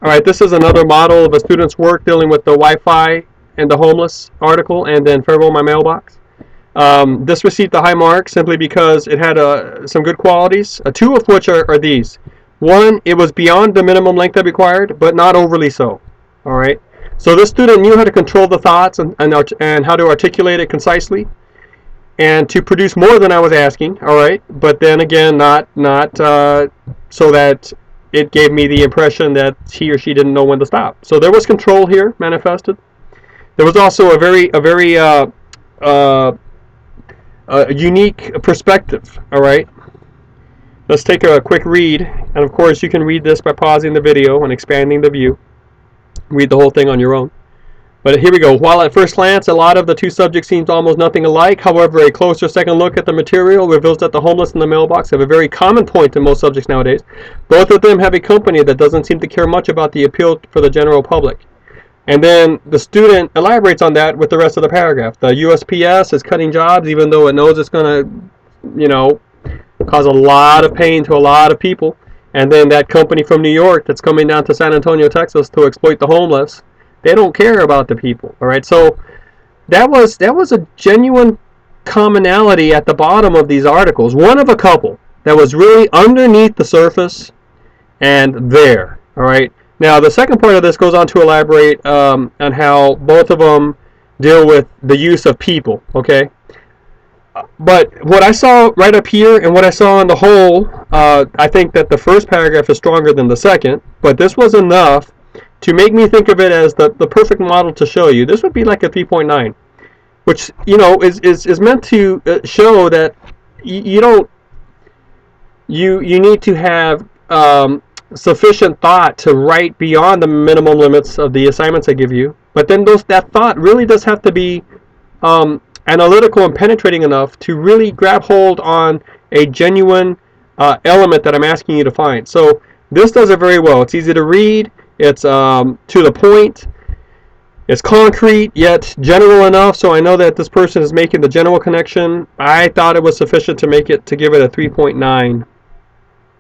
All right, this is another model of a student's work dealing with the Wi-Fi and the homeless article, and then Farewell My Mailbox. This received the high mark simply because it had some good qualities, two of which are these. One, it was beyond the minimum length that required, but not overly so. All right. So this student knew how to control the thoughts and how to articulate it concisely, and to produce more than I was asking. All right. But then again, not so that it gave me the impression that he or she didn't know when to stop. So there was control here manifested. There was also uh, a unique perspective. All right. Let's take a quick read, and of course you can read this by pausing the video and expanding the view. Read the whole thing on your own. But here we go. While at first glance a lot of the two subjects seems almost nothing alike, however, a closer second look at the material reveals that the homeless and the mailbox have a very common point in most subjects nowadays. Both of them have a company that doesn't seem to care much about the appeal for the general public. And then the student elaborates on that with the rest of the paragraph. The USPS is cutting jobs even though it knows it's going to, cause a lot of pain to a lot of people. And then that company from New York that's coming down to San Antonio, Texas to exploit the homeless, they don't care about the people. All right, so that was a genuine commonality at the bottom of these articles, one of a couple that was really underneath the surface and there. All right. Now the second part of this goes on to elaborate on how both of them deal with the use of people. Okay. But what I saw right up here and what I saw on the whole, I think that the first paragraph is stronger than the second, but this was enough to make me think of it as the perfect model to show you. This would be like a 3.9, which, is meant to show that you don't, you need to have sufficient thought to write beyond the minimum limits of the assignments I give you, but then that thought really does have to be analytical and penetrating enough to really grab hold on a genuine element that I'm asking you to find. So this does it very well. It's easy to read. It's to the point. It's concrete yet general enough, so I know that this person is making the general connection. I thought it was sufficient to give it a 3.9.